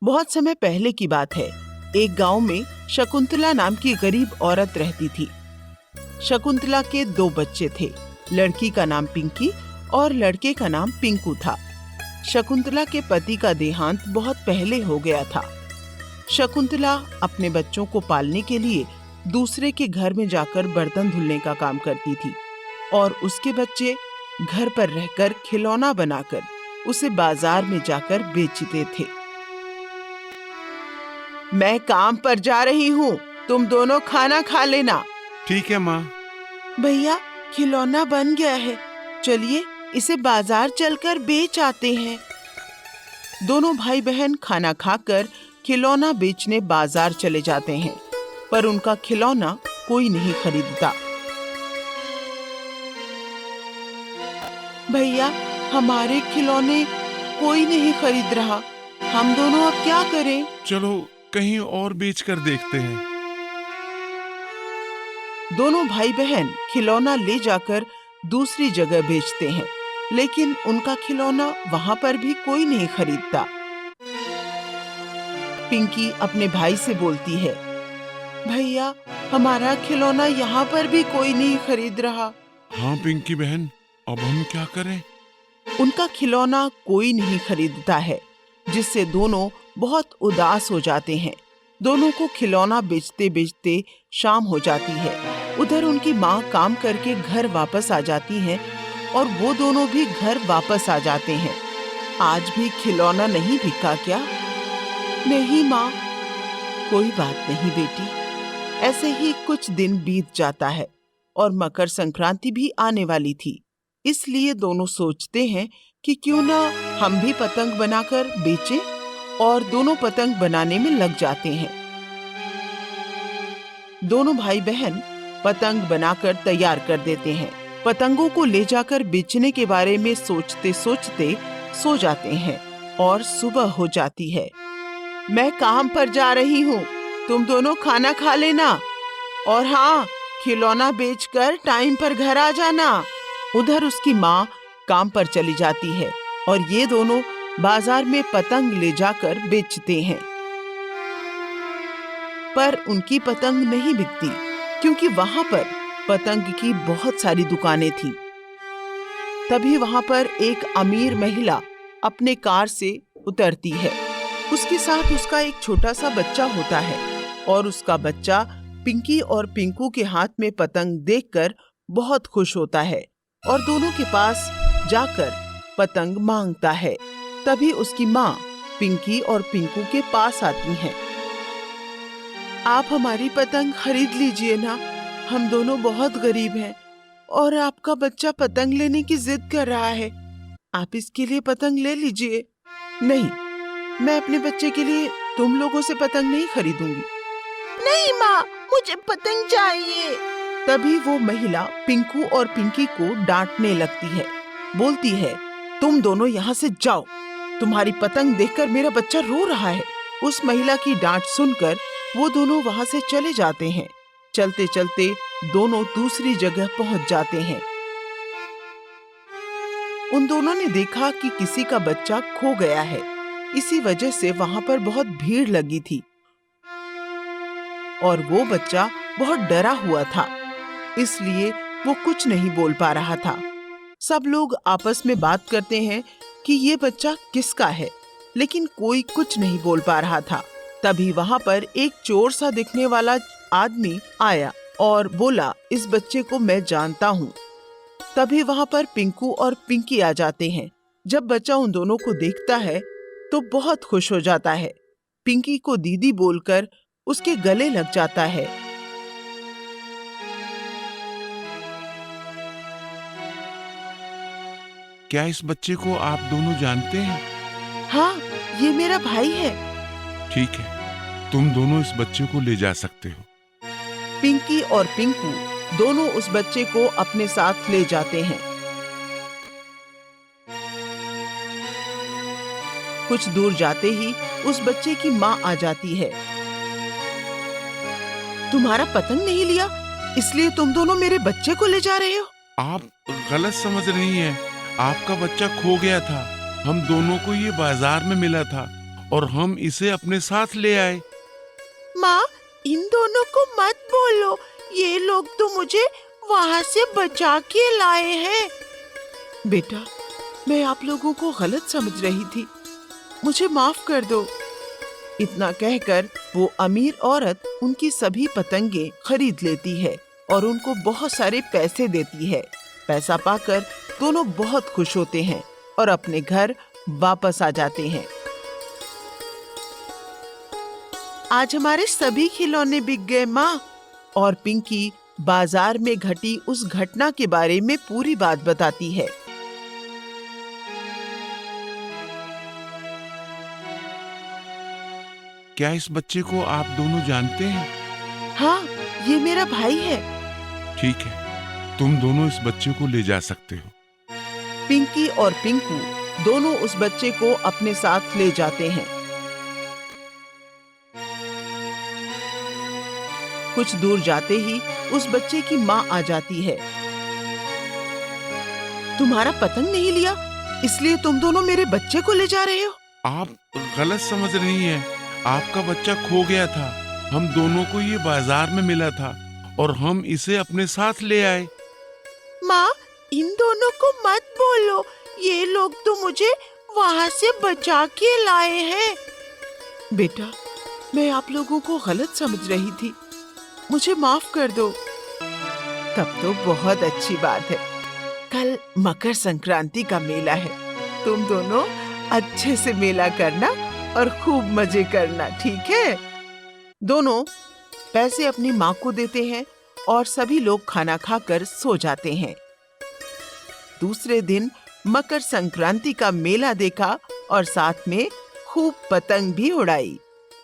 बहुत समय पहले की बात है। एक गांव में शकुंतला नाम की गरीब औरत रहती थी। शकुंतला के 2 बच्चे थे। लड़की का नाम पिंकी और लड़के का नाम पिंकू था। शकुंतला के पति का देहांत बहुत पहले हो गया था। शकुंतला अपने बच्चों को पालने के लिए दूसरे के घर में जाकर बर्तन धुलने का काम करती थी और उसके बच्चे घर पर रहकर खिलौना बनाकर उसे बाजार में जाकर बेचते थे। मैं काम पर जा रही हूँ, तुम दोनों खाना खा लेना। ठीक है माँ। भैया, खिलौना बन गया है, चलिए इसे बाजार चलकर बेच आते हैं। दोनों भाई बहन खाना खाकर खिलौना बेचने बाजार चले जाते हैं, पर उनका खिलौना कोई नहीं खरीदता। भैया, हमारे खिलौने कोई नहीं खरीद रहा, हम दोनों अब क्या करें? चलो कहीं और बेच कर देखते हैं। दोनों भाई बहन खिलौना ले जाकर दूसरी जगह बेचते हैं, लेकिन उनका खिलौना वहां पर भी कोई नहीं खरीदता। पिंकी अपने भाई से बोलती है, भैया, हमारा खिलौना यहाँ पर भी कोई नहीं खरीद रहा। हाँ पिंकी बहन, अब हम क्या करें? उनका खिलौना कोई नहीं खरीदता है, जिससे दोनों बहुत उदास हो जाते हैं। दोनों को खिलौना बेचते बेचते शाम हो जाती है। उधर उनकी माँ काम करके घर वापस आ जाती हैं और वो दोनों भी घर वापस आ जाते हैं। आज भी खिलौना नहीं बिका क्या? नहीं माँ। कोई बात नहीं बेटी। ऐसे ही कुछ दिन बीत जाता है और मकर संक्रांति भी आने वाली थी। इसलिए दोनों सोचते हैं कि क्यों ना हम भी पतंग बनाकर बेचें, और दोनों पतंग बनाने में लग जाते हैं। दोनों भाई बहन पतंग बनाकर तैयार कर देते हैं। पतंगों को ले जाकर बेचने के बारे में सोचते सोचते सो जाते हैं और सुबह हो जाती है। मैं काम पर जा रही हूँ, तुम दोनों खाना खा लेना, और हाँ, खिलौना बेचकर टाइम पर घर आ जाना। उधर उसकी माँ काम पर चली जाती है और ये दोनों बाजार में पतंग ले जाकर बेचते हैं। पर उनकी पतंग नहीं बिकती, क्योंकि वहां पर पतंग की बहुत सारी दुकानें थीं। तभी वहां पर एक अमीर महिला अपने कार से उतरती है। उसके साथ उसका एक छोटा सा बच्चा होता है और उसका बच्चा पिंकी और पिंकू के हाथ में पतंग देखकर बहुत खुश होता है और दोनों के पास जाकर पतंग मांगता है। तभी उसकी माँ पिंकी और पिंकू के पास आती हैं। आप हमारी पतंग खरीद लीजिए ना, हम दोनों बहुत गरीब हैं और आपका बच्चा पतंग लेने की जिद कर रहा है, आप इसके लिए पतंग ले लीजिए। नहीं, मैं अपने बच्चे के लिए तुम लोगों से पतंग नहीं खरीदूंगी। नहीं माँ, मुझे पतंग चाहिए। तभी वो महिला पिंकू और पिंकी को डांटने लगती है। बोलती है, तुम दोनों यहाँ से जाओ, तुम्हारी पतंग देखकर मेरा बच्चा रो रहा है। उस महिला की डांट सुनकर वो दोनों वहाँ से चले जाते हैं। चलते चलते दोनों दूसरी जगह पहुँच जाते हैं। उन दोनों ने देखा कि किसी का बच्चा खो गया है। इसी वजह से वहाँ पर बहुत भीड़ लगी थी और वो बच्चा बहुत डरा हुआ था, इसलिए वो कुछ नहीं बोल पा रहा था। सब लोग आपस में बात करते हैं कि ये बच्चा किसका है, लेकिन कोई कुछ नहीं बोल पा रहा था। तभी वहां पर एक चोर सा दिखने वाला आदमी आया और बोला, इस बच्चे को मैं जानता हूँ। तभी वहां पर पिंकू और पिंकी आ जाते हैं। जब बच्चा उन दोनों को देखता है तो बहुत खुश हो जाता है। पिंकी को दीदी बोलकर उसके गले लग जाता है। क्या इस बच्चे को आप दोनों जानते हैं? हाँ, ये मेरा भाई है। ठीक है, तुम दोनों इस बच्चे को ले जा सकते हो। पिंकी और पिंकू दोनों उस बच्चे को अपने साथ ले जाते हैं। कुछ दूर जाते ही उस बच्चे की माँ आ जाती है। तुम्हारा पतंग नहीं लिया, इसलिए तुम दोनों मेरे बच्चे को ले जा रहे हो? आप गलत समझ रही हैं। आपका बच्चा खो गया था, हम दोनों को ये बाजार में मिला था और हम इसे अपने साथ ले आए। माँ, इन दोनों को मत बोलो, ये लोग तो मुझे वहाँ से बचा के लाए हैं। बेटा, मैं आप लोगों को गलत समझ रही थी, मुझे माफ कर दो। इतना कहकर वो अमीर औरत उनकी सभी पतंगे खरीद लेती है और उनको बहुत सारे पैसे देती है। पैसा पाकर दोनों बहुत खुश होते हैं और अपने घर वापस आ जाते हैं। आज हमारे सभी खिलौने बिक गए माँ। और पिंकी बाजार में घटी उस घटना के बारे में पूरी बात बताती है। क्या इस बच्चे को आप दोनों जानते हैं? हाँ, ये मेरा भाई है। ठीक है, तुम दोनों इस बच्चे को ले जा सकते हो। पिंकी और पिंकू दोनों उस बच्चे को अपने साथ ले जाते हैं। कुछ दूर जाते ही उस बच्चे की माँ आ जाती है। तुम्हारा पतंग नहीं लिया, इसलिए तुम दोनों मेरे बच्चे को ले जा रहे हो? आप गलत समझ रही हैं। आपका बच्चा खो गया था। हम दोनों को ये बाजार में मिला था और हम इसे अपने साथ ले आए। माँ, इन दोनों को मत बोलो, ये लोग तो मुझे वहाँ से बचा के लाए हैं। बेटा, मैं आप लोगों को गलत समझ रही थी, मुझे माफ कर दो। तब तो बहुत अच्छी बात है। कल मकर संक्रांति का मेला है, तुम दोनों अच्छे से मेला करना और खूब मजे करना, ठीक है? दोनों पैसे अपनी माँ को देते हैं और सभी लोग खाना खाकर सो जाते हैं। दूसरे दिन मकर संक्रांति का मेला देखा और साथ में खूब पतंग भी उड़ाई।